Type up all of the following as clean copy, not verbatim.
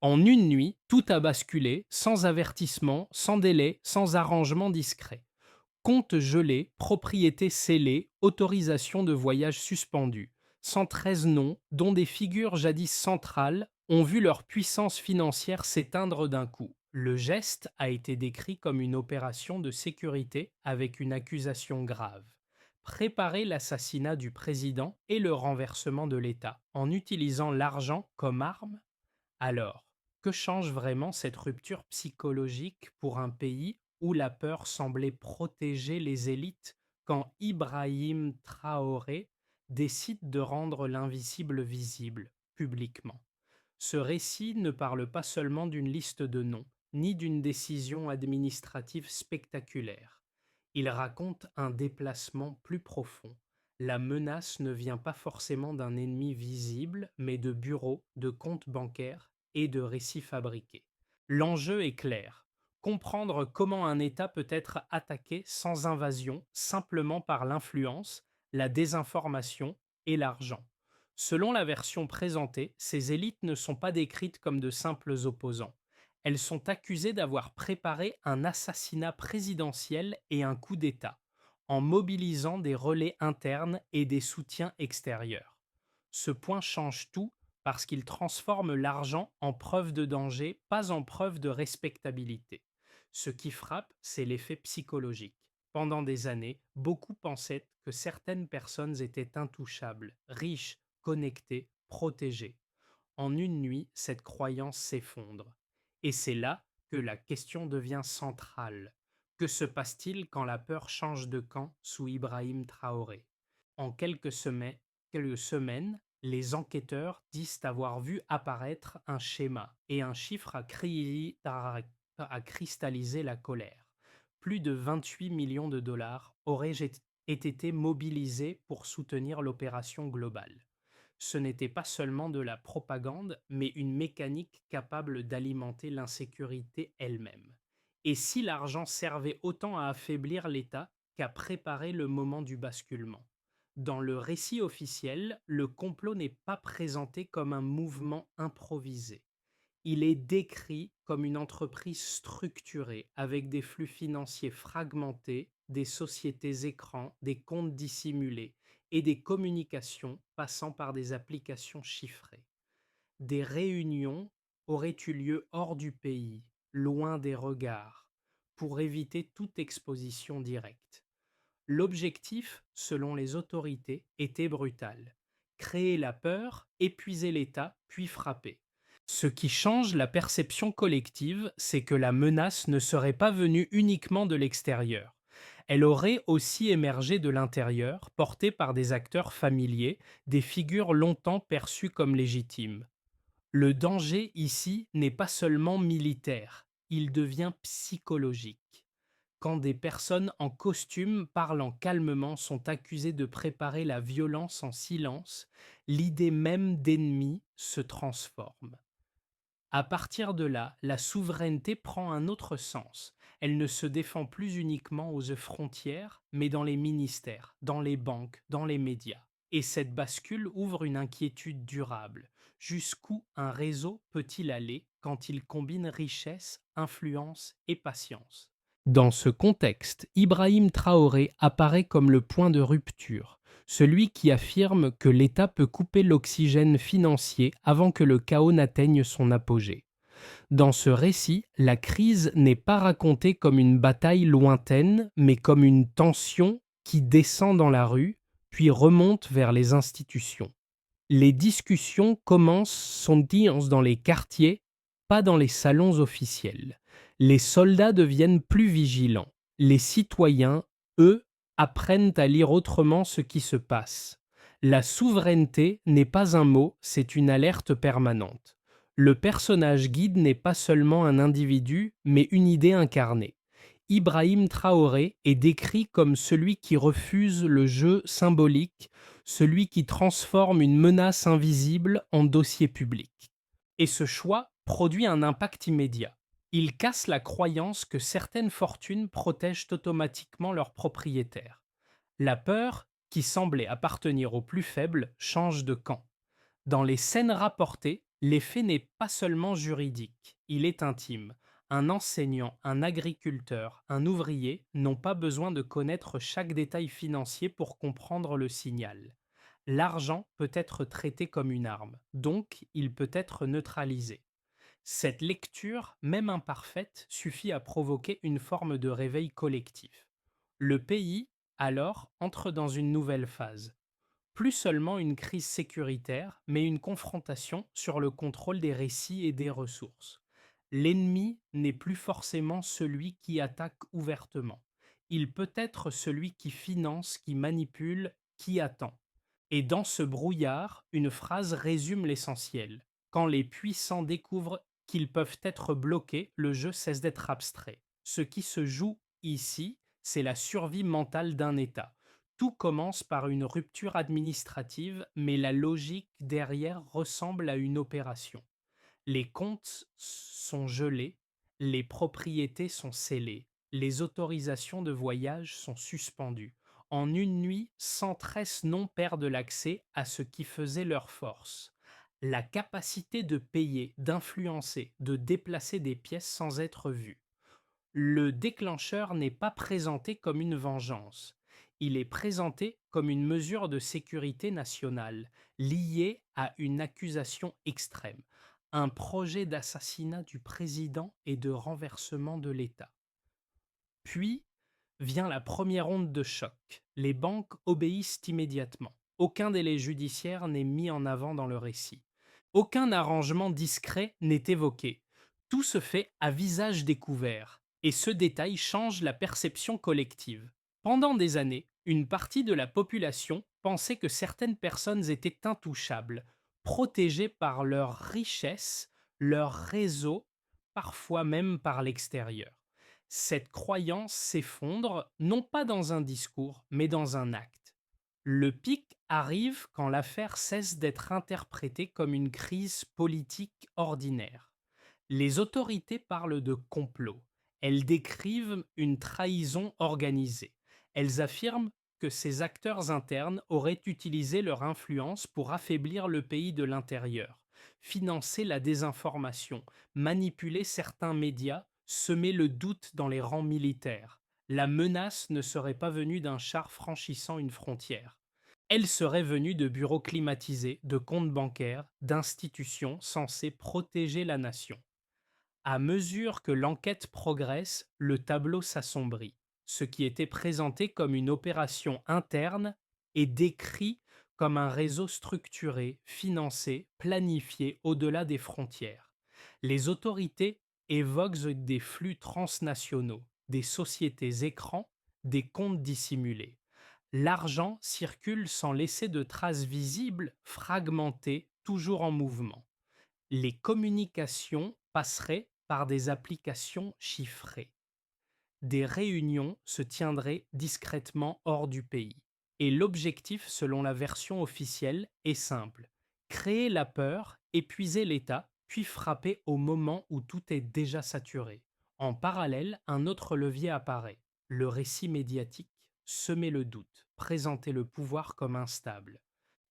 En une nuit, tout a basculé, sans avertissement, sans délai, sans arrangement discret. Compte gelé, propriété scellée, autorisation de voyage suspendue. 113 noms, dont des figures jadis centrales, ont vu leur puissance financière s'éteindre d'un coup. Le geste a été décrit comme une opération de sécurité avec une accusation grave. Préparer l'assassinat du président et le renversement de l'État en utilisant l'argent comme arme. Alors, que change vraiment cette rupture psychologique pour un pays où la peur semblait protéger les élites quand Ibrahim Traoré décide de rendre l'invisible visible publiquement? Ce récit ne parle pas seulement d'une liste de noms, ni d'une décision administrative spectaculaire. Il raconte un déplacement plus profond. La menace ne vient pas forcément d'un ennemi visible, mais de bureaux, de comptes bancaires et de récits fabriqués. L'enjeu est clair. Comprendre comment un État peut être attaqué sans invasion, simplement par l'influence, la désinformation et l'argent. Selon la version présentée, ces élites ne sont pas décrites comme de simples opposants. Elles sont accusées d'avoir préparé un assassinat présidentiel et un coup d'État, en mobilisant des relais internes et des soutiens extérieurs. Ce point change tout parce qu'il transforme l'argent en preuve de danger, pas en preuve de respectabilité. Ce qui frappe, c'est l'effet psychologique. Pendant des années, beaucoup pensaient que certaines personnes étaient intouchables, riches, connectés, protégés. En une nuit, cette croyance s'effondre. Et c'est là que la question devient centrale. Que se passe-t-il quand la peur change de camp sous Ibrahim Traoré? En quelques semaines, les enquêteurs disent avoir vu apparaître un schéma et un chiffre à cristalliser la colère. Plus de 28 millions de dollars auraient été mobilisés pour soutenir l'opération globale. Ce n'était pas seulement de la propagande, mais une mécanique capable d'alimenter l'insécurité elle-même. Et si l'argent servait autant à affaiblir l'État qu'à préparer le moment du basculement? Dans le récit officiel, le complot n'est pas présenté comme un mouvement improvisé. Il est décrit comme une entreprise structurée avec des flux financiers fragmentés, des sociétés écrans, des comptes dissimulés et des communications passant par des applications chiffrées. Des réunions auraient eu lieu hors du pays, loin des regards, pour éviter toute exposition directe. L'objectif, selon les autorités, était brutal: créer la peur, épuiser l'État, puis frapper. Ce qui change la perception collective, c'est que la menace ne serait pas venue uniquement de l'extérieur. Elle aurait aussi émergé de l'intérieur, portée par des acteurs familiers, des figures longtemps perçues comme légitimes. Le danger ici n'est pas seulement militaire, il devient psychologique. Quand des personnes en costume parlant calmement sont accusées de préparer la violence en silence, l'idée même d'ennemi se transforme. À partir de là, la souveraineté prend un autre sens. Elle ne se défend plus uniquement aux frontières, mais dans les ministères, dans les banques, dans les médias. Et cette bascule ouvre une inquiétude durable. Jusqu'où un réseau peut-il aller quand il combine richesse, influence et patience? Dans ce contexte, Ibrahim Traoré apparaît comme le point de rupture, celui qui affirme que l'État peut couper l'oxygène financier avant que le chaos n'atteigne son apogée. Dans ce récit, la crise n'est pas racontée comme une bataille lointaine, mais comme une tension qui descend dans la rue, puis remonte vers les institutions. Les discussions commencent sont dites dans les quartiers, pas dans les salons officiels. Les soldats deviennent plus vigilants. Les citoyens, eux, apprennent à lire autrement ce qui se passe. La souveraineté n'est pas un mot, c'est une alerte permanente. Le personnage guide n'est pas seulement un individu, mais une idée incarnée. Ibrahim Traoré est décrit comme celui qui refuse le jeu symbolique, celui qui transforme une menace invisible en dossier public. Et ce choix produit un impact immédiat. Il casse la croyance que certaines fortunes protègent automatiquement leurs propriétaires. La peur, qui semblait appartenir aux plus faibles, change de camp. Dans les scènes rapportées, L'effet n'est pas seulement juridique, il est intime. Un enseignant, un agriculteur, un ouvrier n'ont pas besoin de connaître chaque détail financier pour comprendre le signal. L'argent peut être traité comme une arme, donc il peut être neutralisé. Cette lecture, même imparfaite, suffit à provoquer une forme de réveil collectif. Le pays, alors, entre dans une nouvelle phase. Plus seulement une crise sécuritaire, mais une confrontation sur le contrôle des récits et des ressources. L'ennemi n'est plus forcément celui qui attaque ouvertement. Il peut être celui qui finance, qui manipule, qui attend. Et dans ce brouillard, une phrase résume l'essentiel. Quand les puissants découvrent qu'ils peuvent être bloqués, le jeu cesse d'être abstrait. Ce qui se joue ici, c'est la survie mentale d'un État. Tout commence par une rupture administrative, mais la logique derrière ressemble à une opération. Les comptes sont gelés, les propriétés sont scellées, les autorisations de voyage sont suspendues. En une nuit, 113 noms perdent l'accès à ce qui faisait leur force. La capacité de payer, d'influencer, de déplacer des pièces sans être vus. Le déclencheur n'est pas présenté comme une vengeance. Il est présenté comme une mesure de sécurité nationale liée à une accusation extrême, un projet d'assassinat du président et de renversement de l'État. Puis vient la première onde de choc. Les banques obéissent immédiatement. Aucun délai judiciaire n'est mis en avant dans le récit. Aucun arrangement discret n'est évoqué. Tout se fait à visage découvert, et ce détail change la perception collective. Pendant des années, une partie de la population pensait que certaines personnes étaient intouchables, protégées par leur richesse, leur réseau, parfois même par l'extérieur. Cette croyance s'effondre non pas dans un discours, mais dans un acte. Le pic arrive quand l'affaire cesse d'être interprétée comme une crise politique ordinaire. Les autorités parlent de complot. Elles décrivent une trahison organisée. Elles affirment que ces acteurs internes auraient utilisé leur influence pour affaiblir le pays de l'intérieur, financer la désinformation, manipuler certains médias, semer le doute dans les rangs militaires. La menace ne serait pas venue d'un char franchissant une frontière. Elle serait venue de bureaux climatisés, de comptes bancaires, d'institutions censées protéger la nation. À mesure que l'enquête progresse, le tableau s'assombrit. Ce qui était présenté comme une opération interne est décrit comme un réseau structuré, financé, planifié au-delà des frontières. Les autorités évoquent des flux transnationaux, des sociétés écrans, des comptes dissimulés. L'argent circule sans laisser de traces visibles, fragmenté, toujours en mouvement. Les communications passeraient par des applications chiffrées. Des réunions se tiendraient discrètement hors du pays. Et l'objectif, selon la version officielle, est simple. Créer la peur, épuiser l'État, puis frapper au moment où tout est déjà saturé. En parallèle, un autre levier apparaît. Le récit médiatique, semer le doute, présenter le pouvoir comme instable.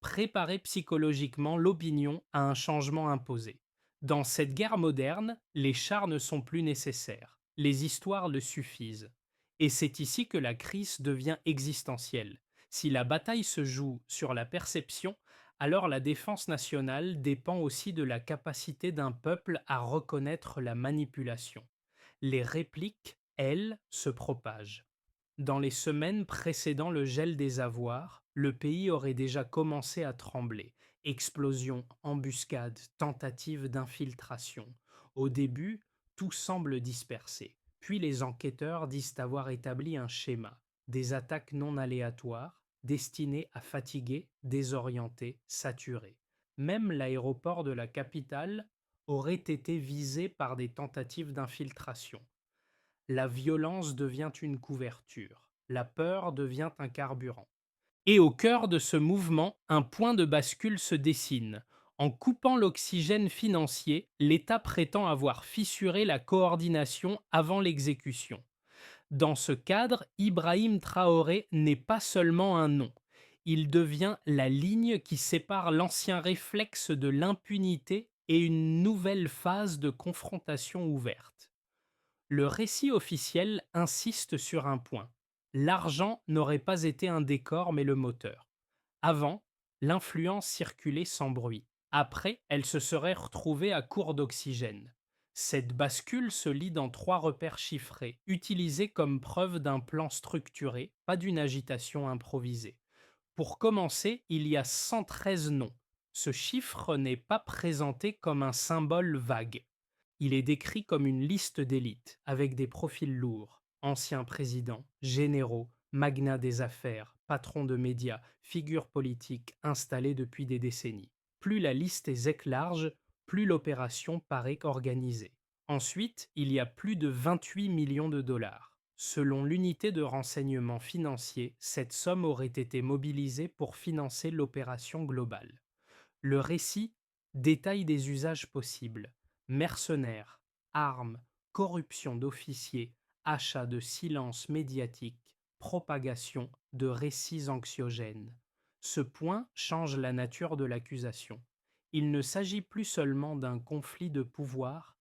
Préparer psychologiquement l'opinion à un changement imposé. Dans cette guerre moderne, les chars ne sont plus nécessaires. Les histoires le suffisent. Et c'est ici que la crise devient existentielle. Si la bataille se joue sur la perception, alors la défense nationale dépend aussi de la capacité d'un peuple à reconnaître la manipulation. Les répliques, elles, se propagent. Dans les semaines précédant le gel des avoirs, le pays aurait déjà commencé à trembler. Explosions, embuscades, tentatives d'infiltration. Au début, tout semble dispersé. Puis les enquêteurs disent avoir établi un schéma, des attaques non aléatoires, destinées à fatiguer, désorienter, saturer. Même l'aéroport de la capitale aurait été visé par des tentatives d'infiltration. La violence devient une couverture, la peur devient un carburant. Et au cœur de ce mouvement, un point de bascule se dessine. En coupant l'oxygène financier, l'État prétend avoir fissuré la coordination avant l'exécution. Dans ce cadre, Ibrahim Traoré n'est pas seulement un nom. Il devient la ligne qui sépare l'ancien réflexe de l'impunité et une nouvelle phase de confrontation ouverte. Le récit officiel insiste sur un point. L'argent n'aurait pas été un décor mais le moteur. Avant, l'influence circulait sans bruit. Après, elle se serait retrouvée à court d'oxygène. Cette bascule se lit dans trois repères chiffrés, utilisés comme preuve d'un plan structuré, pas d'une agitation improvisée. Pour commencer, il y a 113 noms. Ce chiffre n'est pas présenté comme un symbole vague. Il est décrit comme une liste d'élite, avec des profils lourds, anciens présidents, généraux, magnats des affaires, patrons de médias, figures politiques installées depuis des décennies. Plus la liste est large, plus l'opération paraît organisée. Ensuite, il y a plus de 28 millions de dollars. Selon l'unité de renseignement financier, cette somme aurait été mobilisée pour financer l'opération globale. Le récit détaille des usages possibles: mercenaires, armes, corruption d'officiers, achat de silence médiatique, propagation de récits anxiogènes. Ce point change la nature de l'accusation. Il ne s'agit plus seulement d'un conflit de pouvoir,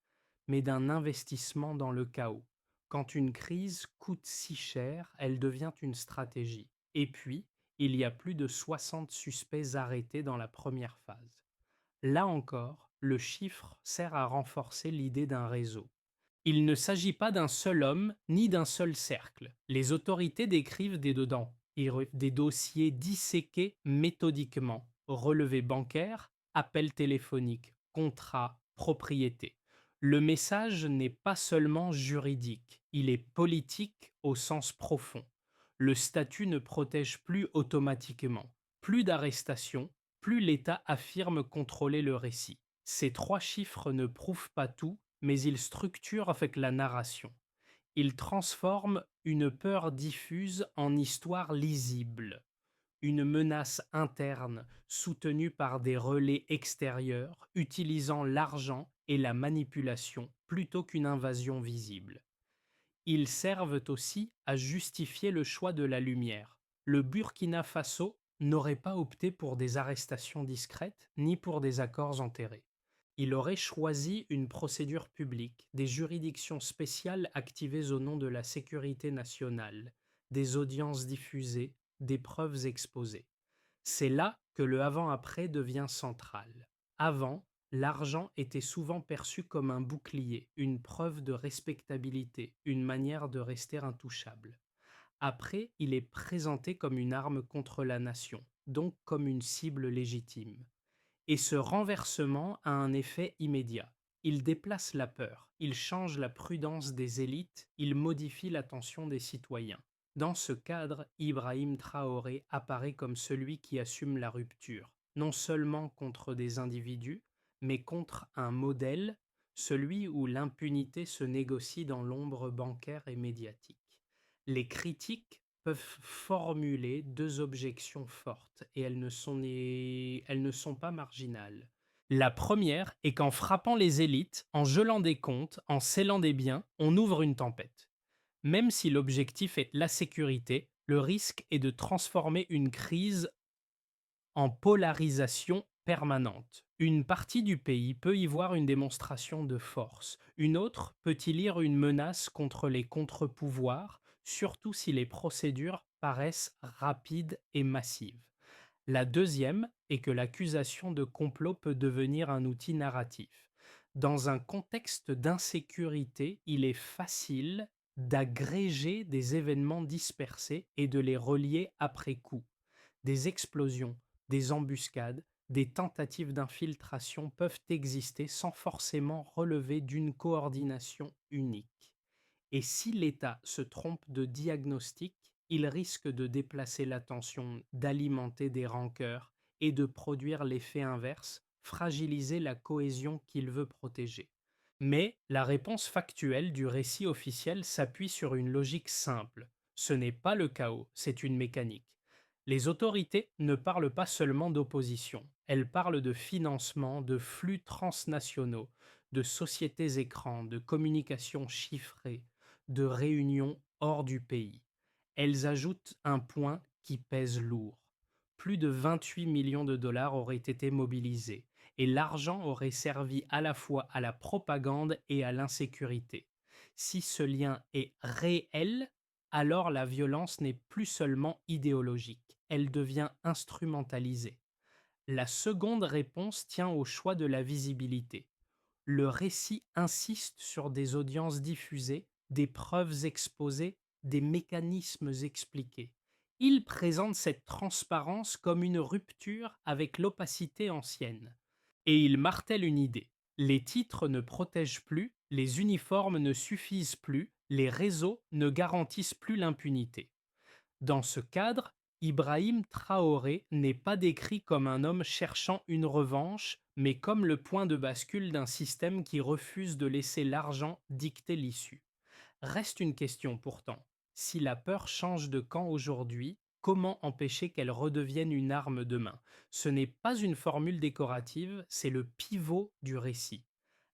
mais d'un investissement dans le chaos. Quand une crise coûte si cher, elle devient une stratégie. Et puis, il y a plus de 60 suspects arrêtés dans la première phase. Là encore, le chiffre sert à renforcer l'idée d'un réseau. Il ne s'agit pas d'un seul homme ni d'un seul cercle. Les autorités décrivent des dossiers disséqués méthodiquement, relevés bancaires, appels téléphoniques, contrats, propriétés. Le message n'est pas seulement juridique, il est politique au sens profond. Le statut ne protège plus automatiquement. Plus d'arrestations, plus l'État affirme contrôler le récit. Ces trois chiffres ne prouvent pas tout, mais ils structurent avec la narration. Ils transforment une peur diffuse en histoire lisible, une menace interne soutenue par des relais extérieurs utilisant l'argent et la manipulation plutôt qu'une invasion visible. Ils servent aussi à justifier le choix de la lumière. Le Burkina Faso n'aurait pas opté pour des arrestations discrètes ni pour des accords enterrés. Il aurait choisi une procédure publique, des juridictions spéciales activées au nom de la sécurité nationale, des audiences diffusées, des preuves exposées. C'est là que le avant-après devient central. Avant, l'argent était souvent perçu comme un bouclier, une preuve de respectabilité, une manière de rester intouchable. Après, il est présenté comme une arme contre la nation, donc comme une cible légitime. Et ce renversement a un effet immédiat. Il déplace la peur, il change la prudence des élites, il modifie l'attention des citoyens. Dans ce cadre, Ibrahim Traoré apparaît comme celui qui assume la rupture, non seulement contre des individus, mais contre un modèle, celui où l'impunité se négocie dans l'ombre bancaire et médiatique. Les critiques peuvent formuler deux objections fortes et elles ne sont pas marginales. La première est qu'en frappant les élites, en gelant des comptes, en scellant des biens, on ouvre une tempête. Même si l'objectif est la sécurité, le risque est de transformer une crise en polarisation permanente. Une partie du pays peut y voir une démonstration de force, une autre peut y lire une menace contre les contre-pouvoirs, surtout si les procédures paraissent rapides et massives. La deuxième est que l'accusation de complot peut devenir un outil narratif. Dans un contexte d'insécurité, il est facile d'agréger des événements dispersés et de les relier après coup. Des explosions, des embuscades, des tentatives d'infiltration peuvent exister sans forcément relever d'une coordination unique. Et si l'État se trompe de diagnostic, il risque de déplacer l'attention, d'alimenter des rancœurs et de produire l'effet inverse, fragiliser la cohésion qu'il veut protéger. Mais la réponse factuelle du récit officiel s'appuie sur une logique simple. Ce n'est pas le chaos, c'est une mécanique. Les autorités ne parlent pas seulement d'opposition, elles parlent de financement, de flux transnationaux, de sociétés écrans, de communication chiffrée, de réunions hors du pays. Elles ajoutent un point qui pèse lourd. Plus de 28 millions de dollars auraient été mobilisés, et l'argent aurait servi à la fois à la propagande et à l'insécurité. Si ce lien est réel, alors la violence n'est plus seulement idéologique, elle devient instrumentalisée. La seconde réponse tient au choix de la visibilité. Le récit insiste sur des audiences diffusées, des preuves exposées, des mécanismes expliqués. Il présente cette transparence comme une rupture avec l'opacité ancienne. Et il martèle une idée. Les titres ne protègent plus, les uniformes ne suffisent plus, les réseaux ne garantissent plus l'impunité. Dans ce cadre, Ibrahim Traoré n'est pas décrit comme un homme cherchant une revanche, mais comme le point de bascule d'un système qui refuse de laisser l'argent dicter l'issue. Reste une question pourtant. Si la peur change de camp aujourd'hui, comment empêcher qu'elle redevienne une arme demain? Ce n'est pas une formule décorative, c'est le pivot du récit.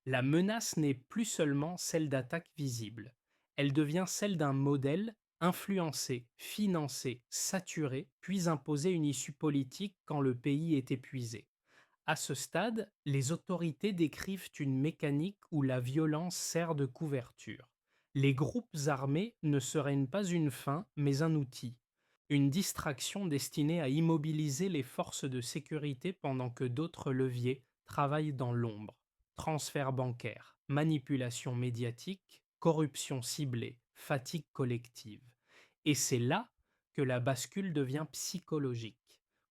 La menace n'est plus seulement celle d'attaques visibles. Elle devient celle d'un modèle influencé, financé, saturé, puis imposer une issue politique quand le pays est épuisé. À ce stade, les autorités décrivent une mécanique où la violence sert de couverture. Les groupes armés ne seraient pas une fin, mais un outil. Une distraction destinée à immobiliser les forces de sécurité pendant que d'autres leviers travaillent dans l'ombre. Transfert bancaire, manipulation médiatique, corruption ciblée, fatigue collective. Et c'est là que la bascule devient psychologique.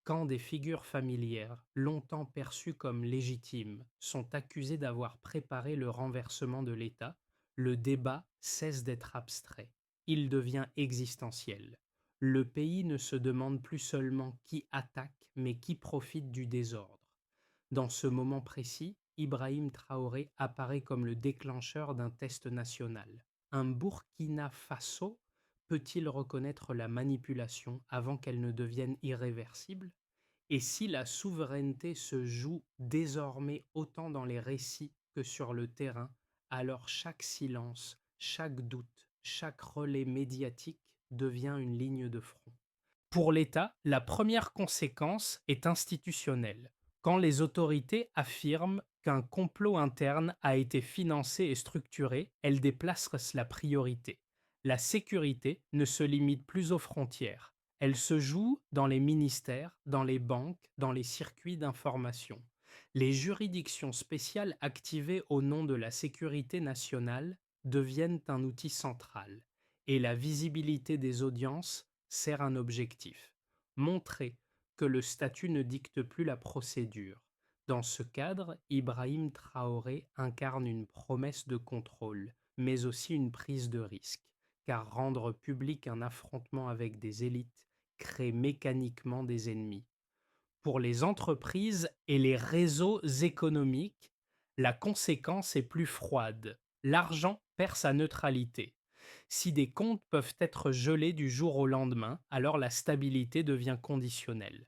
Quand des figures familières, longtemps perçues comme légitimes, sont accusées d'avoir préparé le renversement de l'État, le débat cesse d'être abstrait. Il devient existentiel. Le pays ne se demande plus seulement qui attaque, mais qui profite du désordre. Dans ce moment précis, Ibrahim Traoré apparaît comme le déclencheur d'un test national. Un Burkina Faso peut-il reconnaître la manipulation avant qu'elle ne devienne irréversible? Et si la souveraineté se joue désormais autant dans les récits que sur le terrain, alors chaque silence, chaque doute, chaque relais médiatique devient une ligne de front. Pour l'État, la première conséquence est institutionnelle. Quand les autorités affirment qu'un complot interne a été financé et structuré, elles déplacent la priorité. La sécurité ne se limite plus aux frontières. Elle se joue dans les ministères, dans les banques, dans les circuits d'information. Les juridictions spéciales activées au nom de la sécurité nationale deviennent un outil central. Et la visibilité des audiences sert un objectif: montrer que le statut ne dicte plus la procédure. Dans ce cadre, Ibrahim Traoré incarne une promesse de contrôle, mais aussi une prise de risque, car rendre public un affrontement avec des élites crée mécaniquement des ennemis. Pour les entreprises et les réseaux économiques, la conséquence est plus froide. L'argent perd sa neutralité. Si des comptes peuvent être gelés du jour au lendemain, alors la stabilité devient conditionnelle.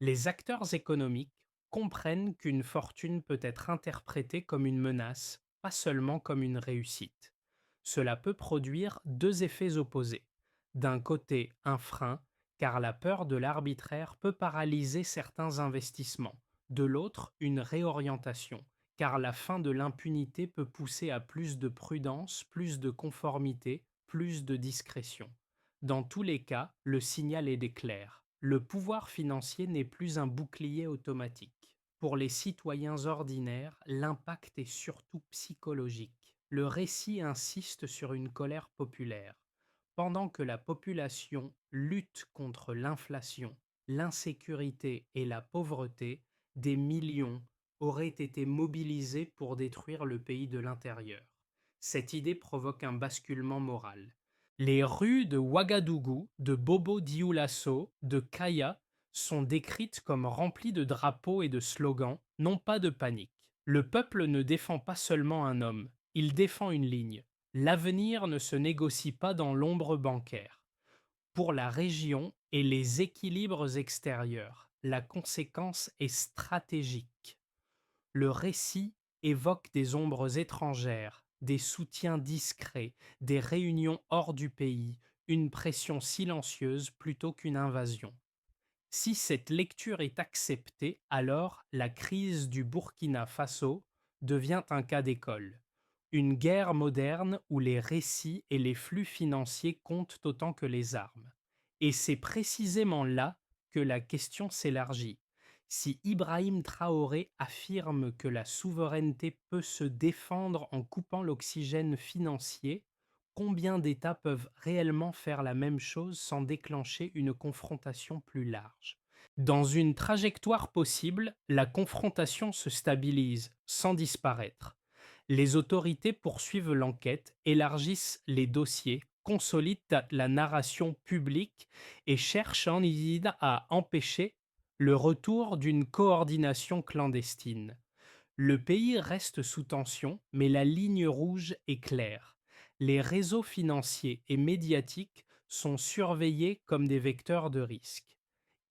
Les acteurs économiques comprennent qu'une fortune peut être interprétée comme une menace, pas seulement comme une réussite. Cela peut produire deux effets opposés. D'un côté, un frein, car la peur de l'arbitraire peut paralyser certains investissements. De l'autre, une réorientation, car la fin de l'impunité peut pousser à plus de prudence, plus de conformité, plus de discrétion. Dans tous les cas, le signal est clair. Le pouvoir financier n'est plus un bouclier automatique. Pour les citoyens ordinaires, l'impact est surtout psychologique. Le récit insiste sur une colère populaire. Pendant que la population lutte contre l'inflation, l'insécurité et la pauvreté, des millions auraient été mobilisés pour détruire le pays de l'intérieur. Cette idée provoque un basculement moral. Les rues de Ouagadougou, de Bobo-Dioulasso, de Kaya sont décrites comme remplies de drapeaux et de slogans, non pas de panique. Le peuple ne défend pas seulement un homme, il défend une ligne. L'avenir ne se négocie pas dans l'ombre bancaire. Pour la région et les équilibres extérieurs, la conséquence est stratégique. Le récit évoque des ombres étrangères, des soutiens discrets, des réunions hors du pays, une pression silencieuse plutôt qu'une invasion. Si cette lecture est acceptée, alors la crise du Burkina Faso devient un cas d'école. Une guerre moderne où les récits et les flux financiers comptent autant que les armes. Et c'est précisément là que la question s'élargit. Si Ibrahim Traoré affirme que la souveraineté peut se défendre en coupant l'oxygène financier, combien d'États peuvent réellement faire la même chose sans déclencher une confrontation plus large? Dans une trajectoire possible, la confrontation se stabilise sans disparaître. Les autorités poursuivent l'enquête, élargissent les dossiers, consolident la narration publique et cherchent en idée à empêcher le retour d'une coordination clandestine. Le pays reste sous tension, mais la ligne rouge est claire. Les réseaux financiers et médiatiques sont surveillés comme des vecteurs de risque.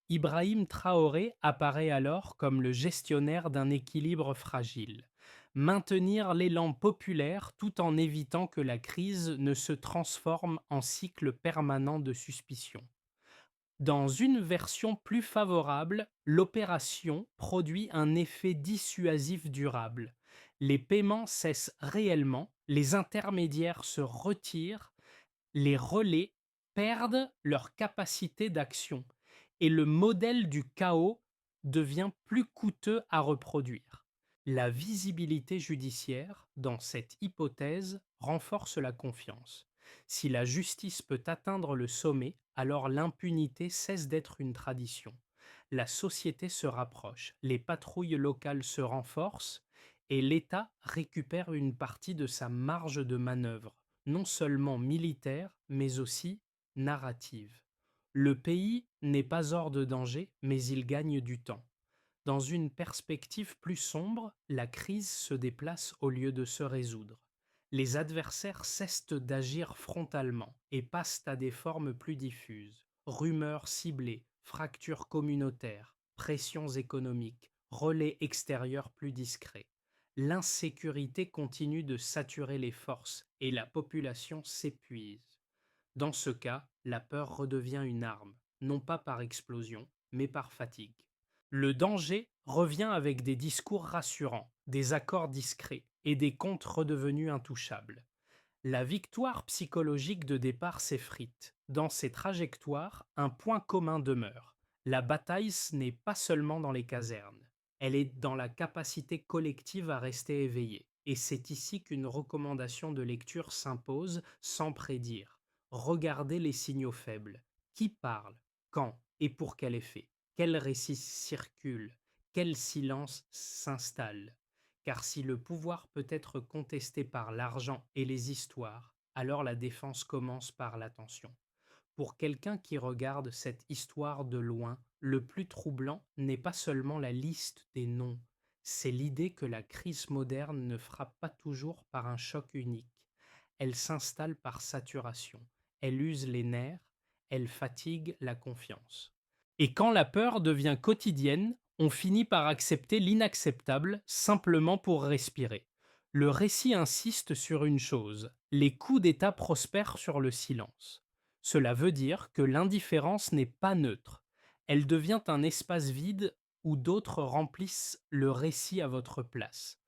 Ibrahim Traoré apparaît alors comme le gestionnaire d'un équilibre fragile. Maintenir l'élan populaire tout en évitant que la crise ne se transforme en cycle permanent de suspicion. Dans une version plus favorable, l'opération produit un effet dissuasif durable. Les paiements cessent réellement, les intermédiaires se retirent, les relais perdent leur capacité d'action et le modèle du chaos devient plus coûteux à reproduire. La visibilité judiciaire, dans cette hypothèse, renforce la confiance. Si la justice peut atteindre le sommet, alors l'impunité cesse d'être une tradition. La société se rapproche, les patrouilles locales se renforcent et l'État récupère une partie de sa marge de manœuvre, non seulement militaire, mais aussi narrative. Le pays n'est pas hors de danger, mais il gagne du temps. Dans une perspective plus sombre, la crise se déplace au lieu de se résoudre. Les adversaires cessent d'agir frontalement et passent à des formes plus diffuses. Rumeurs ciblées, fractures communautaires, pressions économiques, relais extérieurs plus discrets. L'insécurité continue de saturer les forces et la population s'épuise. Dans ce cas, la peur redevient une arme, non pas par explosion, mais par fatigue. Le danger revient avec des discours rassurants, des accords discrets et des comptes redevenus intouchables. La victoire psychologique de départ s'effrite. Dans ces trajectoires, un point commun demeure. La bataille, ce n'est pas seulement dans les casernes. Elle est dans la capacité collective à rester éveillée. Et c'est ici qu'une recommandation de lecture s'impose sans prédire. Regardez les signaux faibles. Qui parle? Quand? Et pour quel effet? Quel récit circule? Quel silence s'installe? Car si le pouvoir peut être contesté par l'argent et les histoires, alors la défense commence par l'attention. Pour quelqu'un qui regarde cette histoire de loin, le plus troublant n'est pas seulement la liste des noms, c'est l'idée que la crise moderne ne frappe pas toujours par un choc unique. Elle s'installe par saturation, elle use les nerfs, elle fatigue la confiance. Et quand la peur devient quotidienne, on finit par accepter l'inacceptable simplement pour respirer. Le récit insiste sur une chose, les coups d'État prospèrent sur le silence. Cela veut dire que l'indifférence n'est pas neutre. Elle devient un espace vide où d'autres remplissent le récit à votre place.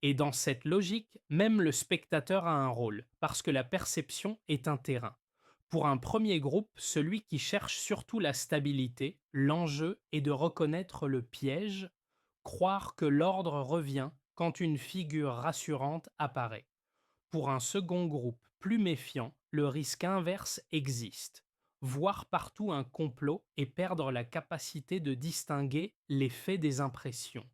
Et dans cette logique, même le spectateur a un rôle, parce que la perception est un terrain. Pour un premier groupe, celui qui cherche surtout la stabilité, l'enjeu est de reconnaître le piège, croire que l'ordre revient quand une figure rassurante apparaît. Pour un second groupe plus méfiant, le risque inverse existe. Voir partout un complot et perdre la capacité de distinguer les faits des impressions.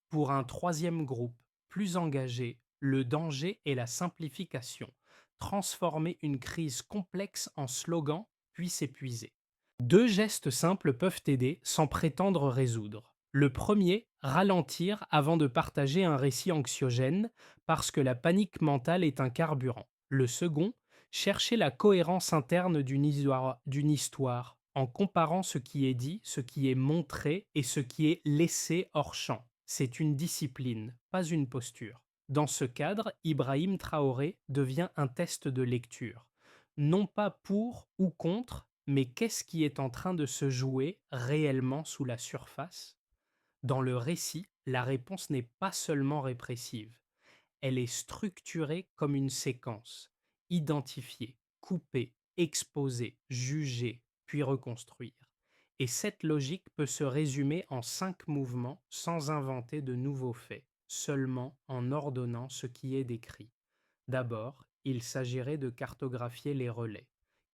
Pour un troisième groupe, plus engagé, le danger est la simplification, transformer une crise complexe en slogan, puis s'épuiser. Deux gestes simples peuvent aider sans prétendre résoudre. Le premier, ralentir avant de partager un récit anxiogène, parce que la panique mentale est un carburant. Le second, chercher la cohérence interne d'une histoire, en comparant ce qui est dit, ce qui est montré et ce qui est laissé hors champ. C'est une discipline, pas une posture. Dans ce cadre, Ibrahim Traoré devient un test de lecture. Non pas pour ou contre, Mais qu'est-ce qui est en train de se jouer réellement sous la surface? Dans le récit, la réponse n'est pas seulement répressive, elle est structurée comme une séquence, identifier, couper, exposer, juger, puis reconstruire. Et cette logique peut se résumer en 5 mouvements sans inventer de nouveaux faits, seulement en ordonnant ce qui est décrit. D'abord, il s'agirait de cartographier les relais.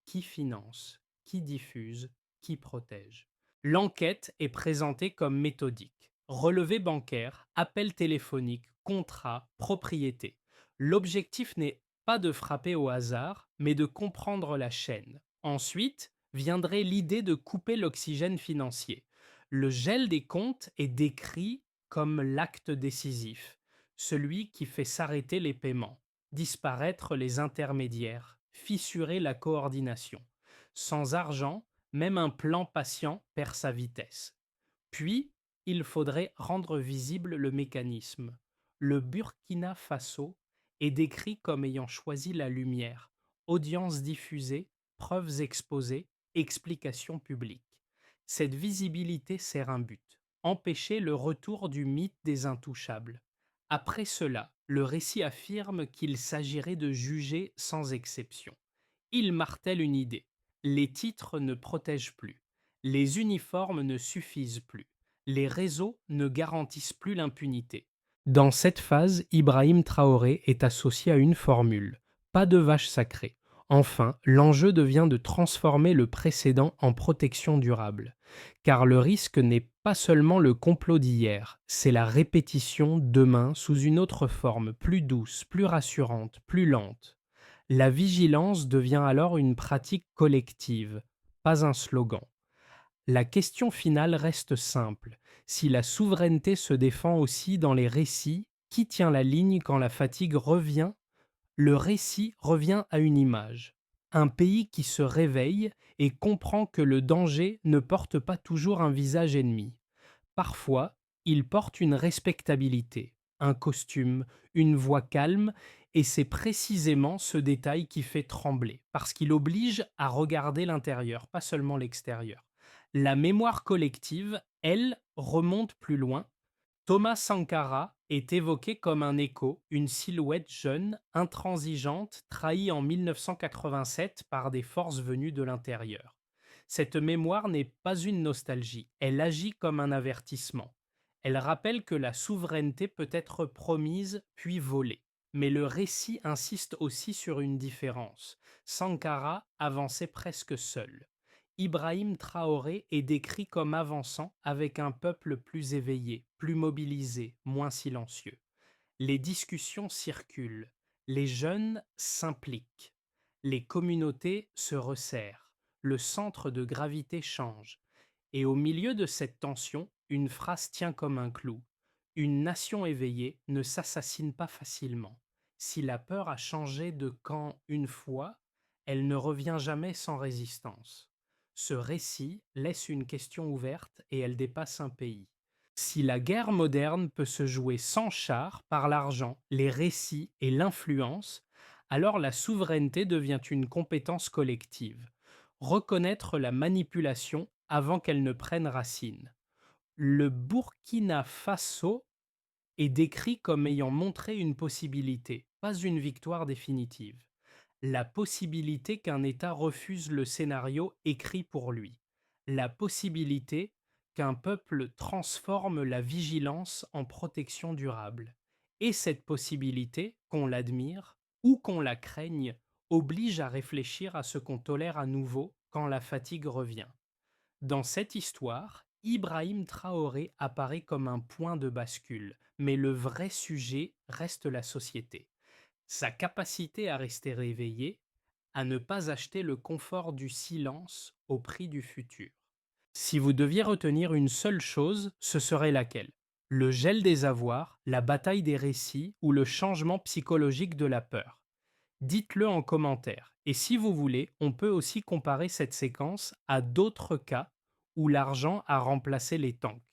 Qui finance? Qui diffuse? Qui protège? L'enquête est présentée comme méthodique. Relevé bancaire, appel téléphonique, contrat, propriété. L'objectif n'est pas de frapper au hasard, mais de comprendre la chaîne. Ensuite, viendrait l'idée de couper l'oxygène financier. Le gel des comptes est décrit comme l'acte décisif, celui qui fait s'arrêter les paiements, disparaître les intermédiaires, fissurer la coordination. Sans argent, même un plan patient perd sa vitesse. Puis, il faudrait rendre visible le mécanisme. Le Burkina Faso est décrit comme ayant choisi la lumière, audience diffusée, preuves exposées, explications publiques. Cette visibilité sert un but, empêcher le retour du mythe des intouchables. Après cela, le récit affirme qu'il s'agirait de juger sans exception. Il martèle une idée. Les titres ne protègent plus. Les uniformes ne suffisent plus. Les réseaux ne garantissent plus l'impunité. Dans cette phase, Ibrahim Traoré est associé à une formule. Pas de vache sacrée. Enfin, l'enjeu devient de transformer le précédent en protection durable. Car le risque n'est pas seulement le complot d'hier, c'est la répétition demain sous une autre forme, plus douce, plus rassurante, plus lente. La vigilance devient alors une pratique collective, pas un slogan. La question finale reste simple. Si la souveraineté se défend aussi dans les récits, qui tient la ligne quand la fatigue revient? Le récit revient à une image. Un pays qui se réveille et comprend que le danger ne porte pas toujours un visage ennemi. Parfois, il porte une respectabilité, un costume, une voix calme, et c'est précisément ce détail qui fait trembler, parce qu'il oblige à regarder l'intérieur, pas seulement l'extérieur. La mémoire collective, elle, remonte plus loin. Thomas Sankara est évoqué comme un écho, une silhouette jeune, intransigeante, trahie en 1987 par des forces venues de l'intérieur. Cette mémoire n'est pas une nostalgie, elle agit comme un avertissement. Elle rappelle que la souveraineté peut être promise puis volée. Mais le récit insiste aussi sur une différence. Sankara avançait presque seul. Ibrahim Traoré est décrit comme avançant avec un peuple plus éveillé, plus mobilisé, moins silencieux. Les discussions circulent, les jeunes s'impliquent, les communautés se resserrent, le centre de gravité change. Et au milieu de cette tension, une phrase tient comme un clou. Une nation éveillée ne s'assassine pas facilement. Si la peur a changé de camp une fois, elle ne revient jamais sans résistance. Ce récit laisse une question ouverte et elle dépasse un pays. Si la guerre moderne peut se jouer sans char, par l'argent, les récits et l'influence, alors la souveraineté devient une compétence collective. Reconnaître la manipulation avant qu'elle ne prenne racine. Le Burkina Faso est décrit comme ayant montré une possibilité, pas une victoire définitive. La possibilité qu'un État refuse le scénario écrit pour lui. La possibilité qu'un peuple transforme la vigilance en protection durable. Et cette possibilité, qu'on l'admire ou qu'on la craigne, oblige à réfléchir à ce qu'on tolère à nouveau quand la fatigue revient. Dans cette histoire, Ibrahim Traoré apparaît comme un point de bascule, mais le vrai sujet reste la société. Sa capacité à rester réveillé, à ne pas acheter le confort du silence au prix du futur. Si vous deviez retenir une seule chose, ce serait laquelle? Le gel des avoirs, la bataille des récits ou le changement psychologique de la peur? Dites-le en commentaire. Et si vous voulez, on peut aussi comparer cette séquence à d'autres cas où l'argent a remplacé les tanks.